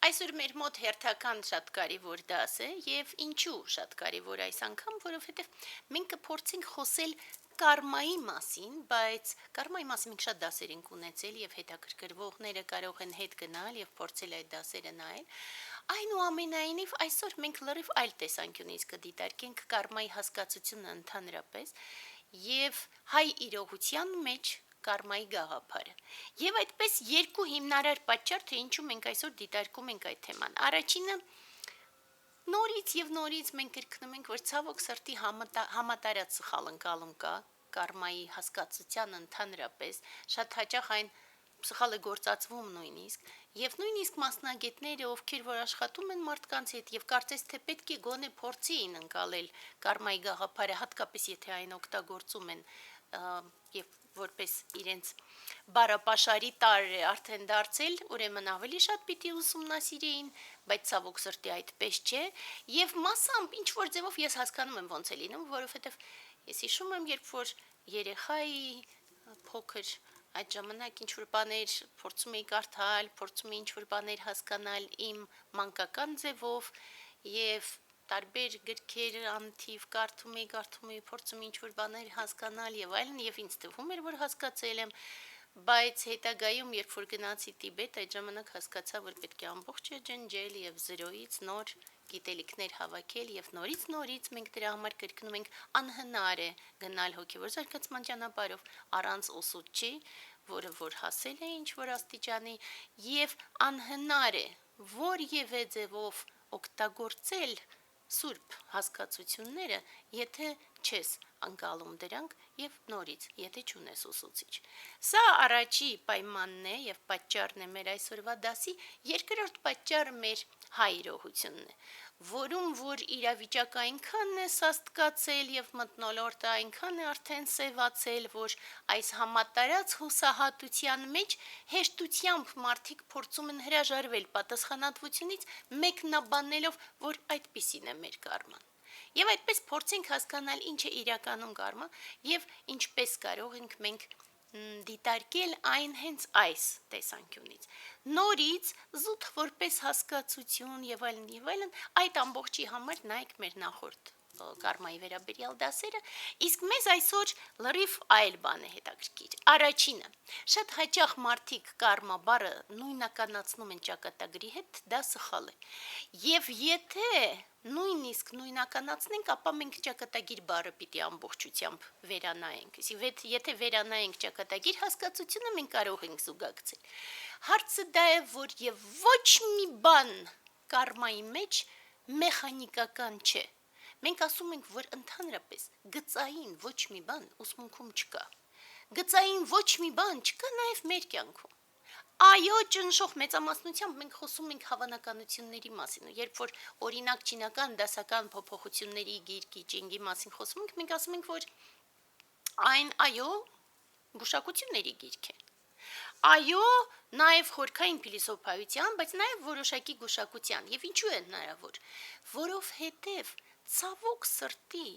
Այսօր մեր մոտ հերթական շատ կարևոր դաս է եւ ինչու շատ կարևոր այս անգամ, որովհետեւ մենք կփորձենք խոսել կարմայի մասին, բայց կարմայի մասին մենք շատ դասեր ենք ունեցել եւ հետաքրքրվողները կարող են հետ գնալ եւ փորձել այդ դասերը նայել։ Այնուամենայնիվ այսօր մենք լրիվ այլ տեսանկյունից կդիտարկենք կարմայի հասկացությունը ընդհանրապես եւ հայ իրողության մեջ կարմայի գաղափարը։ Եվ այդպես երկու հիմնարար պատճառ, թե ինչու մենք այսօր դիտարկում ենք այդ թեման։ Առաջինը նորից եւ նորից մենք կրկնում ենք, որ ցավոք սրտի համատարած սխալ ընկալում կա կարմայի հասկացության ընդհանրապես, շատ հաճախ այն սխալ է գործածվում նույնիսկ, եւ նույնիսկ մասնագետները, ովքեր որ աշխատում են մարդկանց հետ եւ կարծես թե պետք է գոնե փորձեին ընկալել կարմայի գաղափարը, հատկապես եթե այն օգտագործում են եւ որպես իրենց բարապաշարի տարր է արդեն դարձել, ուրեմն ավելի շատ պիտի ուսումնասիրեին, բայց ցավոք սրտի այդպես չէ, եւ մասամբ ինչ որ ձևով ես հասկանում եմ ոնց է լինում, որովհետեւ ես հիշում եմ, երբ որ երեխայի փոքր այդ ժամանակ ինչ որ բաներ փորձում էի կարդալ, փորձում էի ինչ որ բաներ հասկանալ իմ մանկական ձևով եւ տարբեր գրքեր անթիվ կարդում էի, փորձում ինչ որ բաներ հասկանալ եւ այլն եւ ինձ թվում էր, որ հասկացել եմ, բայց հետագայում երբ որ գնացի Տիբետ, այդ ժամանակ հասկացա, որ պետք է ամբողջը ջնջել եւ զրոյից նոր գիտելիքներ հավաքել եւ նորից մենք դրա համար կրկնում ենք անհնար է գնալ հոգեվոր զարգացման ճանապարհով առանց ուսուցչի, որը որ հասել է ինչ որ աստիճանի եւ անհնար է որևէ ձևով օգտագործել սուրբ հասկացությունները, եթե չես անկալում դրանք եւ նորից, եթե չունես ուսուցիչ։ Սա առաջի պայմանն է եւ պատճառն է մեր այսօրվա դասի, երկրորդ պատճառը մեր հայրողությունն է, որում որ իրավիճակը այնքան է սաստկացել եւ մթնոլորտը այնքան է արդեն սևացել, որ այս համատարած հուսահատության մեջ հեշտությամբ մարդիկ փորձում են հրաժարվել պատասխանատվությունից, մեկնաբանելով, որ այդպիսին է մեր կարման։ Եվ այդպես փորձենք հասկանալ ինչ է իրականում կարմա եւ ինչպես կարող ենք մենք դիտարկել այն հենց այս տեսանկյունից։ Նորից զուտ որպես հասկացություն եւ այլն, այդ ամբողջի համար նայեք մեր նախորդ կարմայի վերաբերյալ դասերը, իսկ մեզ այսօր լրիվ այլ բան է հետաքրքիր։ Առաջինը, շատ հաճախ մարդիկ կարմա բառը նույնականացնում են ճակատագրի հետ, դա սխալ է։ Եվ եթե նույնիսկ նույնականացնենք, ապա մենք ճակատագիր բառը պիտի ամբողջությամբ վերանայենք։ Եթե վերանայենք ճակատագիր հասկացությունը, մենք կարող ենք զուգակցել։ Հարցը դա է, որ եւ ոչ մի բան կարմայի մեջ մեխանիկական չէ։ Մենք ասում ենք, որ ընդհանրապես գծային ոչ մի բան ուսմունքում չկա։ Գծային ոչ մի բան չկա նաև մեր կյանքում։ Այո, ճնշող մեծամասնությամբ մենք խոսում ենք հավանականությունների մասին, երբ որ օրինակ չինական դասական փոփոխությունների գիրքի Ճինգի մասին խոսում ենք, մենք ասում ենք, որ այն այո, գուշակությունների գիրք է։ Այո, նաև խորքային փիլիսոփայության, բայց նաև որոշակի գուշակության։ Եվ ինչու է հնարավոր, որովհետև ցավոք սրտի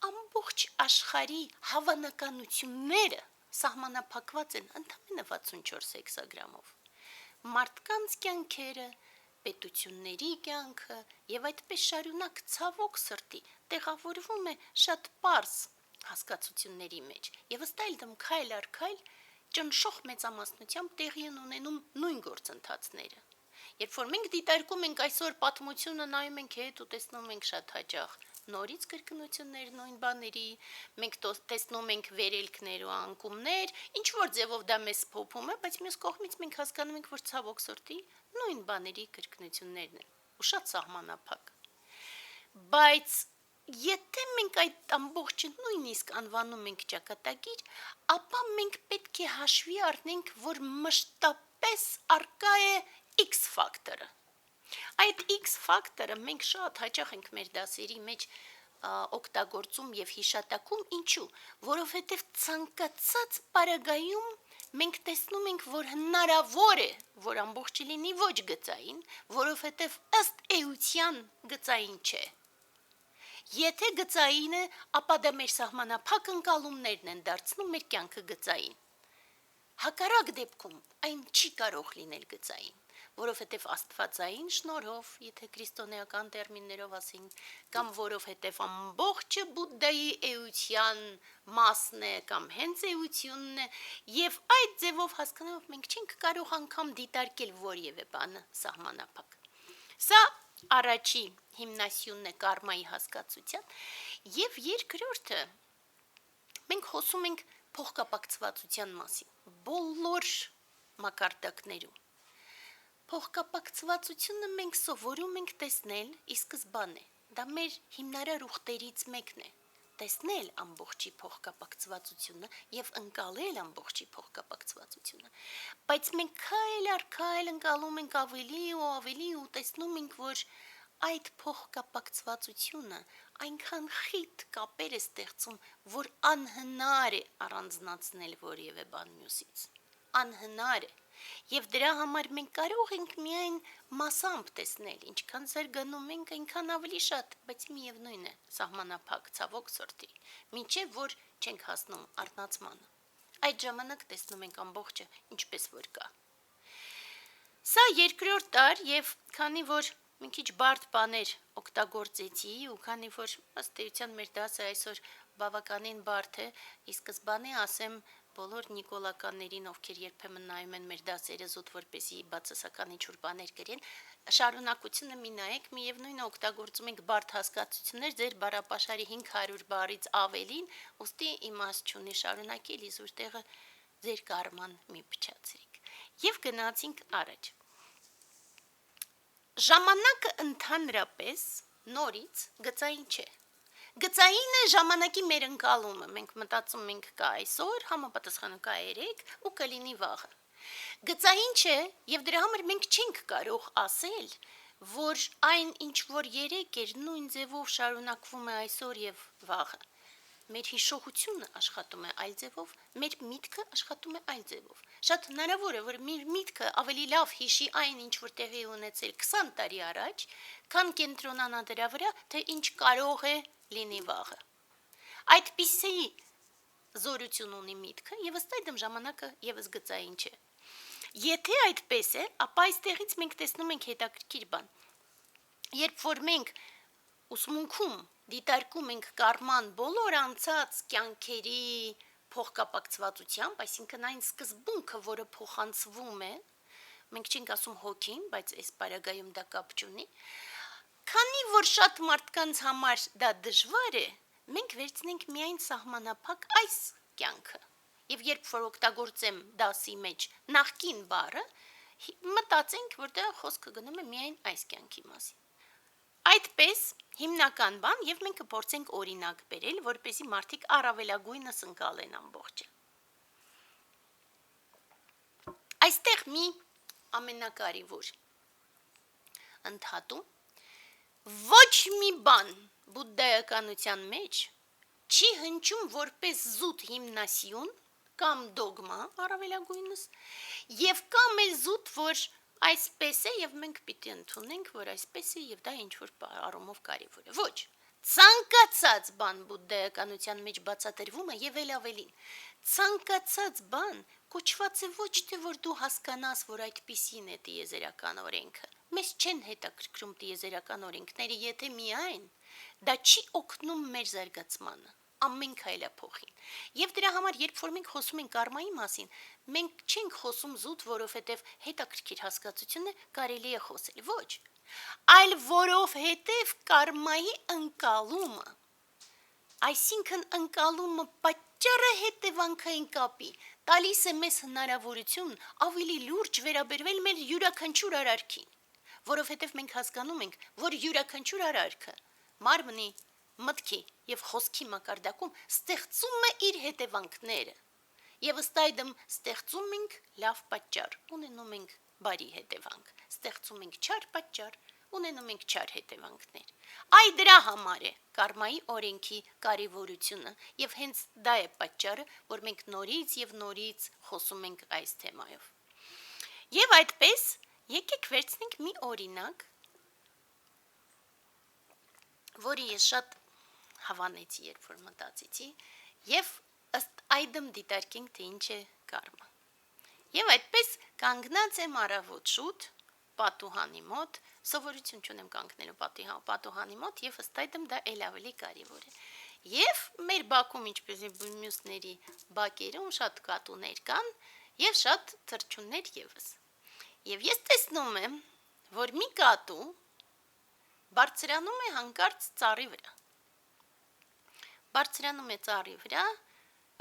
ամբողջ աշխարհի հավանականությունները սահմանափակված են ընդամենը 64 հեքսագրամով։ Մարդկանց կյանքերը, պետությունների կյանքը եւ այդպես շարունակ ցավոք սրտի տեղավորվում է շատ պարզ հասկացությունների մեջ։ Եվ ըստ այլմ քայլ առ քայլ ճնշող մեծամասնությամբ տեղի են ունենում նույն գործընթացները։ Երբ որ մենք դիտարկում ենք այսօր պատմությունը, նայում ենք հետ ու տեսնում ենք շատ հաճախ նորից կրկնություններ նույն բաների, մենք տեսնում ենք վերելքներ ու անկումներ, ինչ որ ձևով դա մեզ փոփում է, բայց մյուս կողմից մենք հասկանում ենք, որ ցավոք սրտի նույն բաների կրկնություններն են ու շատ սահմանափակ։ Բայց եթե մենք այդ ամբողջը նույնիսկ անվանում ենք ճակատագիր, ապա մենք պետք է հաշվի առնենք, որ մշտապես առկա է X ֆակտորը։ Այդ X ֆակտորը մենք շատ հաճախ ենք մեր դասերի մեջ օգտագործում եւ հիշատակում, ինչու, որովհետեւ ցանկացած պարագայում մենք տեսնում ենք, որ հնարավոր է, որ ամբողջը լինի ոչ գծային, որովհետեւ ըստ էության գծային չէ։ Եթե գծային է, ապա դա մեր սահմանափակ ընկալումներն են դարձնում մեր կյանքը գծային։ Հակառակ դեպքում այն չի կարող լինել գծային, որովհետև աստվածային շնորհով, եթե քրիստոնեական տերմիններով ասենք, կամ որովհետև ամբողջը Բուդդայի էության մասն է կամ հենց էությունն է, եւ այդ ձևով հասկանալով մենք չենք կարող անգամ դիտարկել որևէ բանը սահմանափակ։ Սա առաջի հիմնասյունն է կարմայի հասկացության, եւ երկրորդը մենք խոսում ենք փոխկապակցվածության մասին բոլոր մակարդակներում։ Փոխկապակցվածությունը մենք սովորում ենք տեսնել ի սկզբանե, դա մեր հիմնարար ուխտերից մեկն է, տեսնել ամբողջի փոխկապակցվածությունը եւ ընկալել ամբողջի փոխկապակցվածությունը, բայց մենք քայլ առ քայլ ընկալում ենք ավելի ու տեսնում ենք, որ այդ փոխկապակցվածությունը այնքան խիտ կապեր է ստեղծում, որ անհնար է առանձնացնել որևէ բան մյուսից, անհնար է, եւ դրա համար մենք կարող ենք միայն մասամբ տեսնել, ինչքան զարգանում ենք, այնքան ավելի շատ, բայց միևնույն է, սահմանափակ ցավոք սորտի, մինչեւ որ չենք հասնում արտնացմանը։ Այդ ժամանակ տեսնում ենք ամբողջը ինչպես որ կա։ Սա երկրորդ դար եւ քանի որ մի քիչ բարդ բաներ օգտագործեցի ու քանի որ ըստ էության մեր դասը այսօր բավականին բարդ է, ի սկզբանե ասեմ բոլոր նիկոլականներին, ովքեր երբեմն նայում են մեր դասերը զուտ որպեսի բացասական ինչ-որ բաներ գրեն, շարունակությունը մի նայեք, միևնույնը օգտագործում ենք բարդ հասկացություններ ձեր բառապաշարի 500 բառից ավելին, ուստի իմաստ չունի շարունակել, իզուր տեղը ձեր կարման մի փչացրիք։ Եվ գնացինք առաջ։ Ժամանակը ընդհանրապես նորից գծային չէ։ Գծայինը ժամանակի մեր ընկալումը, մենք մտածում ենք կա այսօր, համապատասխանը կա երեկ ու կլինի վաղը։ Գծային չէ եւ դրա համար մենք չենք կարող ասել, որ այն ինչ որ երեկ էր նույն ձևով շարունակվում է այսօր եւ վաղը։ Մեր հիշողությունը աշխատում է այլ ձևով, մեր միտքը աշխատում է այլ ձևով։ Շատ հնարավոր է, որ մեր միտքը ավելի լավ հիշի այն, ինչ որ տեղի ունեցել 20 տարի առաջ, քան կենտրոնանա դրա վրա, թե ինչ կարող է լինի վաղը։ Այդպիսի զորություն ունի միտքը եւ ըստ այդմ ժամանակը եւս գծային չէ։ Եթե այդպես է, ապա այստեղից մենք տեսնում ենք հետաքրքիր բան։ Երբ որ մենք ուսմունքում դիտարկում ենք կարման բոլոր անցած կյանքերի փոխկապակցվածությամբ, այսինքն այն սկզբունքը, որը փոխանցվում է, մենք չենք ասում հոգին, բայց այս պարագայում դա կապ չունի, քանի որ շատ մարդկանց համար դա դժվար է, մենք վերցնենք միայն սահմանափակ այս կյանքը։ Եվ երբ որ օգտագործեմ դասի մեջ նախկին բառը, մտածենք, որ դա խոսքը գնում է միայն այս կյանքի մասին։ Այդպես հիմնական բան եւ մենք կփորձենք օրինակ բերել, որպեսզի մարդիկ առավելագույնս ընկալեն ամբողջը։ Այստեղ մի ամենակարևոր ընդհատում ոչ մի բան բուդդայականության մեջ չի հնչում որպես զուտ հիմնասյուն կամ դոգմա առավելագույնս եւ կամ էլ զուտ, որ այսպես է եւ մենք պիտի ընդունենք, որ այսպես է եւ դա ինչ որ առումով կարևոր է։ Ոչ, ցանկացած բան բուդդայականության մեջ բացատրվում է եւ ավելին։ Ցանկացած բան կոչված է ոչ թե որ դու հասկանաս, որ այդպիսին է տիեզերական օրենքը։ Մեզ չեն հետաքրքրում տիեզերական օրենքները, եթե միայն դա չի օգնում մեր զարգացմանը, ամեն քայլափոխին։ Եվ դրա համար, երբ որ մենք խոսում ենք կարմայի մասին, մենք չենք խոսում զուտ, որովհետև հետաքրքիր հասկացությունը կարելի է խոսել, ոչ, այլ որովհետև կարմայի ընկալումը, այսինքն ընկալումը պատճառը հետևանքային կապի, տալիս է մեզ հնարավորություն ավելի լուրջ վերաբերվել մեր յուրաքանչյուր արարքին, որովհետև մենք հասկանում ենք, որ յուրաքանչյուր արարքը մարմնի, մտքի եւ խոսքի մակարդակում ստեղծում է իր հետևանքները եւ ըստ այդմ ստեղծում ենք լավ պատճառ, ունենում ենք բարի հետևանք, ստեղծում ենք չար պատճառ, ունենում ենք չար հետևանքներ։ Այ դրա համար է կարմայի օրենքի կարևորությունը եւ հենց դա է պատճառը, որ մենք նորից եւ նորից խոսում ենք այս թեմայով։ Եվ այդպես եկեք վերցնենք մի օրինակ, որը ես շատ հավանեցի, երբ որ մտածեցի, եւ ըստ այդմ դիտարկենք, թե ինչ է կարմա։ Եվ այդպես կանգնած եմ առավոտ շուտ, պատուհանի մոտ, սովորություն չունեմ կանգնելու պատուհանի մոտ եւ ըստ այդմ դա ել ավելի կարեւոր է։ Եվ մեր բակում, ինչպես մյուսների բակերում շատ կատուներ կան եւ շատ թռչուններ եւս։ Եվ ես տեսնում եմ, որ մի կատու բարձրանում է հանկարծ ծառի վրա։ Բարձրանում է ծառի վրա,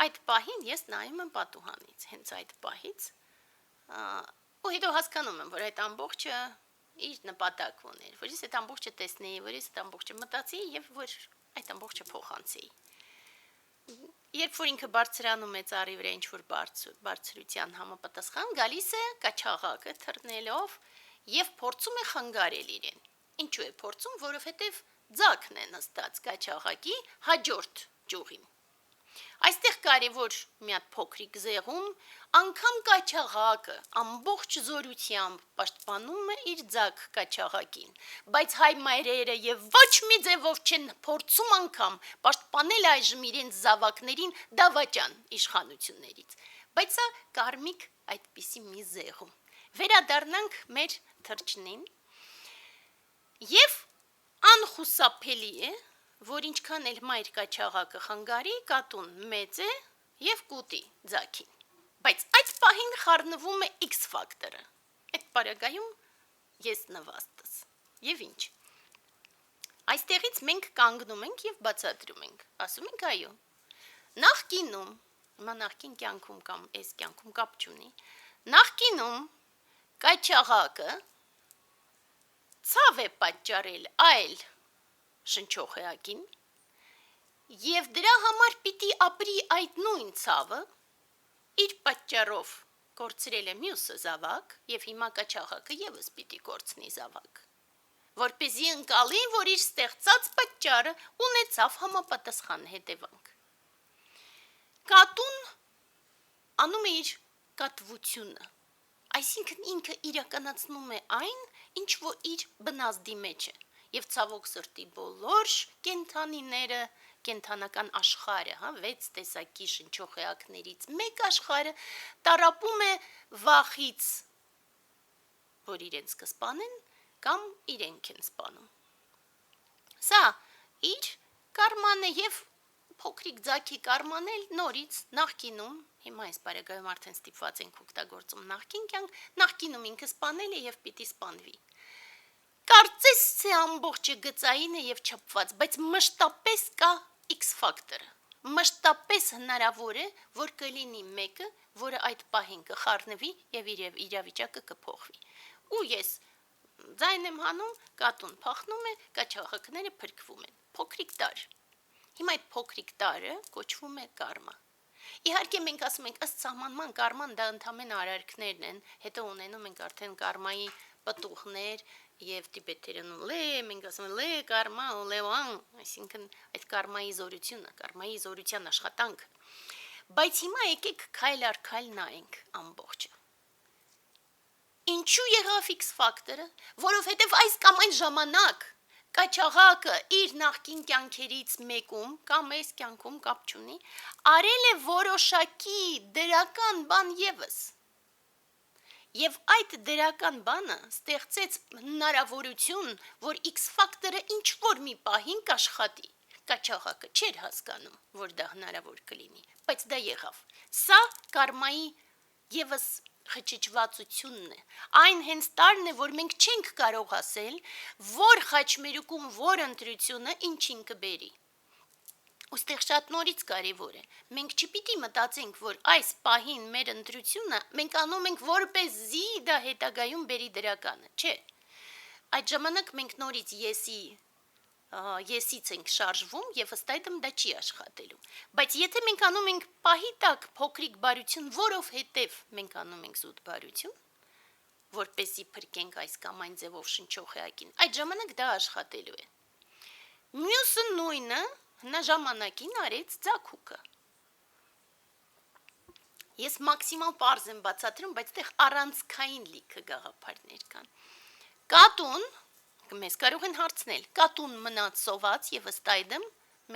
այդ պահին ես նայում եմ պատուհանից, հենց այդ պահից, ու հետո հասկանում եմ, որ այդ ամբողջը իր նպատակ ուներ, որ ես այդ ամբողջը տեսնեի, որ ես այդ ամբողջը մտածեի եւ որ այդ ամբողջը փոխանցեի։ Երբ որ ինքը բարձրանում է ծառի վրա ինչ-որ բարձրության համապատասխան, գալիս է կաչաղակը թռնելով եւ փորձում է խանգարել իրեն։ Ինչու է փորձում, որովհետեւ ձակն է նստած կաչաղակի հաջորդ ճյուղին։ Այստեղ կարևոր մի հատ փոքրիկ զեղում, անգամ կաչաղակը ամբողջ զորությամբ պաշտպանում է իր ձակ կաչաղակին, բայց հայ մայրերը եւ ոչ մի ձևով չեն փորձում անգամ պաշտպանել այժմ իրենց զավակներին դավաճան իշխանություններից, բայց սա կարմիկ այդպիսի մի զեղում։ Վերադառնանք մեր թռչնին եւ անխուսափելի է, որ ինչքան էլ մայր կաչաղակը խանգարի, կատուն մեծ է եւ կուտի ձակին։ Բայց այդ պահին խառնվում է X ֆակտորը։ Այդ պարագայում ես նվաստս։ Եվ ինչ։ Այստեղից մենք կանգնում ենք եւ բացատրում ենք։ Ասում ենք այո։ Նախկինում, հիմա նախկին կյանքում կամ այս կյանքում կապ չունի, նախկինում կաչաղակը ցավ է պատճառել այլ շնչողեակին եւ դրա համար պիտի ապրի այդ նույն ցավը իր պատճառով կորցրել է մյուսը զավակ եւ հիմա կաչաղակը եւս պիտի կորցնի զավակ որպեսզի ընկալի որ իր ստեղծած պատճառը ունեցավ համապատասխան հետևանք կատուն անում է իր կատվությունը այսինքն ինքը իրականացնում է այն ինչ որ իր բնազդի մեջ է Եվ ցավոք սրտի բոլոր կենթանիները, կենթանական աշխարհը, 6 տեսակի շնչողեակներից մեկ աշխարհը տարապում է վախից, որ իրենց կսպանեն կամ իրենք են սպանում։ Սա իր կարման է եւ փոքրիկ ձակի կարման էլ նորից նախկինում, հիմա այս բարեկայում արդեն ստիպված ենք օգտագործում նախկին կյանք, նախկինում ինքը սպանել է եւ պիտի սպանվի։ Կարծես թե ամբողջը գծային է եւ չափված, բայց մշտապես կա X ֆակտորը։ Մշտապես հնարավոր է, որ կլինի մեկը, որը այդ պահին կխառնվի եւ իր իրավիճակը կփոխվի։ Ու ես ձայն եմ հանում, կատուն փախնում է, կաչաղակները փրկվում են։ Փոքրիկ տար։ Հիմա այդ փոքրիկ տարը կոչվում է կարմա։ Իհարկե մենք ասում ենք ըստ սահմանման կարման դա ընդհանրեն արարքներն են, հետո ունենում ենք արդեն կարմայի պտուղներ եւ տիբետերեն լե, մենք ասում ենք լե կարմա, լեվան, այսինքն այդ կարմայի զորությունը, կարմայի զորության աշխատանք։ Բայց հիմա եկեք քայլ առ քայլ նայենք ամբողջը։ Ինչու եղավ X ֆակտորը, որովհետեւ այս կամ այն ժամանակ կաչաղակը իր նախկին կյանքերից մեկում կամ այս կյանքում կապ չունի, արել է որոշակի դրական բան եւս։ Եվ այդ դրական բանը ստեղծեց հնարավորություն, որ X ֆակտորը ինչ որ մի պահին կաշխատի։ Կաչաղակը չէր հասկանում, որ դա հնարավոր կլինի, բայց դա եղավ։ Սա կարմայի եւս խճճվածությունն է։ Այն հենց տարն է, որ մենք չենք կարող ասել, որ խաչմերուկում որ ընտրությունը ինչին կբերի։ Ոստեղ շատ նորից կարևոր է։ Մենք չպիտի մտածենք, որ այս պահին մեր ընտրությունը մենք անում ենք որպեսզի դա հետագայում բերի դրականը, չէ։ Այդ ժամանակ մենք նորից եսից ենք շարժվում եւ ըստ այդմ դա չի աշխատելու։ Բայց եթե մենք անում ենք պահի տակ փոքրիկ բարություն, որովհետեւ մենք անում ենք զուտ բարություն, որպեսզի փրկենք այս կամ այն ձևով շնչողեակին, այդ ժամանակ դա աշխատելու է։ Մյուսը նույնը Նա ժամանակին արեց ձակուկը։ Ես մաքսիմալ պարզ եմ բացատրում, բայց տեղ առանցքային լիքը գաղափարներ կան։ Կատուն, մեզ կարող են հարցնել, կատուն մնաց սոված եւ ըստ այդմ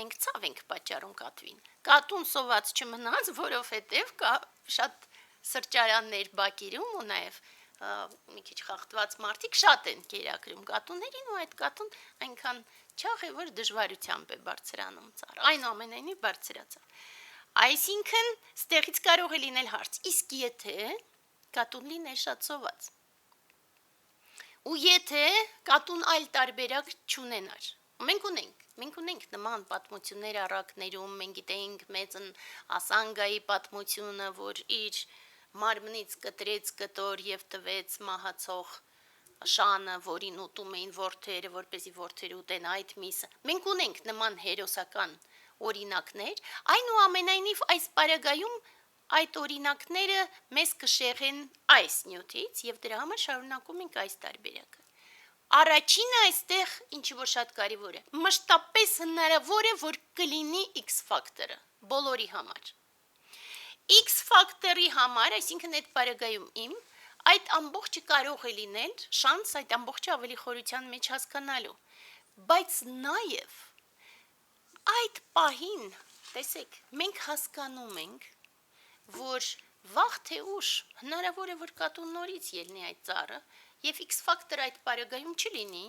մենք ցավ ենք պատճառում կատվին։ Կատուն սոված չմնաց, որովհետեւ կա շատ սրճարաններ բակերում ու նաեւ մի քիչ խախտված մարդիկ շատ են կերակրում կատուներին ու այդ կատուն այնքան չաղ է, որ դժվարությամբ է բարձրանում ծառ, այնուամենայնիվ բարձրացավ։ Այսինքն, ստեղից կարող է լինել հարց, իսկ եթե կատուն լիներ շատ սոված, ու եթե կատուն այլ տարբերակ չունենար, մենք ունենք նման պատմություններ առակներում, մենք գիտենք մեծն ասանգայի պատմությունը, որ իր մարմնից կտրեց կտոր և տվեց մահացող շանը, որին ուտում էին որդերը, որպեսզի որդերը ուտեն այդ միսը։ Մենք ունենք նման հերոսական օրինակներ, այնուամենայնիվ այս պարագայում այդ օրինակները մեզ կշեղեն այս նյութից և դրա համար շարունակում ենք այս տարբերակը։ Առաջինը այստեղ ինչի որ շատ կարևոր է, մշտապես հնարավոր է, որ կլինի X ֆակտորը բոլորի համար։ X ֆակտորի համար, այսինքն այդ պարագայում այդ ամբողջը կարող է լինել շանս այդ ամբողջը ավելի խորության մեջ հասկանալու, բայց նաև այդ պահին, տեսեք, մենք հասկանում ենք, որ վաղ թե ուշ հնարավոր է, որ կատուն նորից ելնի այդ ծառը և X ֆակտորը այդ պարագայում չլինի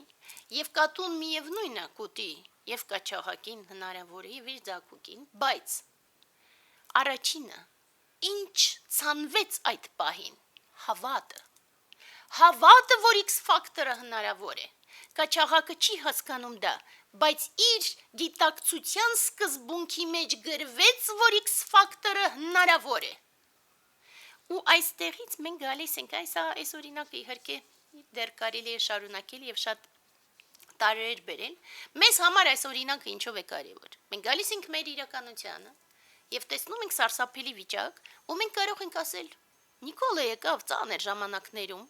և կատուն միևնույնը կուտի և կաչաղակին հնարավոր է և իր ձագուկին, բայց առաջինը, ինչ ցանվեց այդ պահին, հավատը, որ X ֆակտորը հնարավոր է, կաչաղակը չի հասկանում դա, բայց իր գիտակցության սկզբունքի մեջ գրվեց, որ X ֆակտորը հնարավոր է։ Ու այստեղից մենք գալիս ենք, այս օրինակը իհարկե դեռ կարելի է շարունակել և շատ տարրեր բերել, մեզ համար այս օրինակը ինչով է կարևոր։ Մենք գալիս ենք մեր իրականությանը և տեսնում ենք սարսափելի վիճակ, ու մենք կարող ենք ասել, Նիկոլը եկավ ծանր ժամանակներում,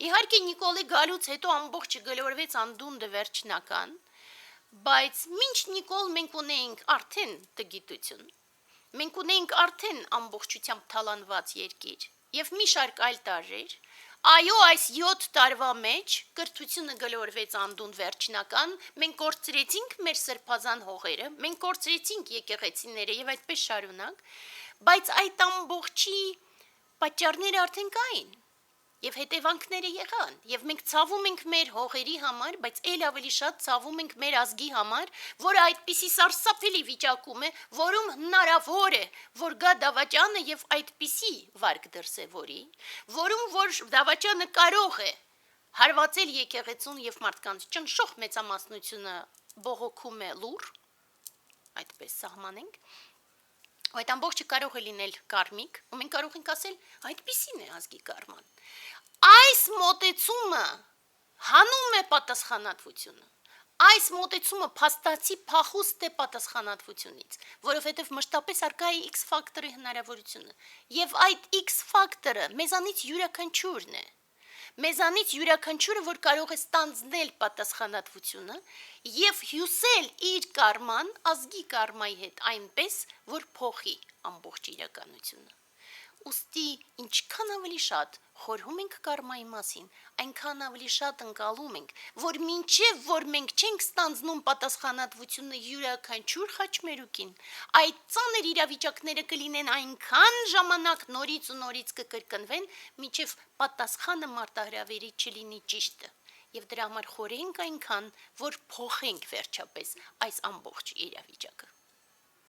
իհարկե Նիկոլի գալուց հետո ամբողջը գլորվեց անդունդը վերջնական, բայց մինչ Նիկոլ մենք ունեինք արդեն տգիտություն, մենք ունեինք արդեն ամբողջությամբ թալանված երկիր և մի շարք այլ տարրեր, այո, այս 7 տարվա մեջ կրթությունը գլորվեց անդունդը վերջնական, մենք կորցրեցինք մեր սրբազան հողերը, մենք կորցրեցինք եկեղեցիները և այդպես շարունակ, բայց այդ ամբողջի պատճառները արդեն կային և հետևանքները եղան և մենք ցավում ենք մեր հողերի համար, բայց էլ ավելի շատ ցավում ենք մեր ազգի համար, որը այդպիսի սարսափելի վիճակում է, որում հնարավոր է, որ գա դավաճանը և այդպիսի վարք դրսևորի, որում որ դավաճանը կարող է հարվածել եկեղեցուն և մարդկանց ճնշող մեծամասնությունը բողոքում է լուր, այդպես սահմանենք, այդ ամբողջը կարող է լինել կարմիկ, ու մենք կարող ենք ասել, այդպիսին է ազգի կարման։ Այս մոտեցումը հանում է պատասխանատվությունը, այս մոտեցումը փաստացի փախուստ է պատասխանատվությունից, որովհետև մշտապես առկա է X ֆակտորի հնարավորությունը, և այդ X ֆակտորը մեզանից յուրաքանչյուրն է, մեզանից յուրաքանչյուրը, որ կարող է ստանձնել պատասխանատվությունը և հյուսել իր կարման, ազգի կարմայի հետ այնպես, որ փոխի ամբողջ իրականությունը։ Ուստի ինչքան ավելի շատ խորհում ենք կարմայի մասին, այնքան ավելի շատ ընկալում ենք, որ մինչև որ մենք չենք ստանձնում պատասխանատվությունը յուրաքանչյուր խաչմերուկին, այդ ծանր իրավիճակները կլինեն այնքան ժամանակ նորից ու նորից կկրկնվեն, մինչև պատասխանը մարտահրավերի չլինի ճիշտը, և դրա համար խորհենք այնքան, որ փոխենք վերջապես այս ամբողջ իրավիճակը։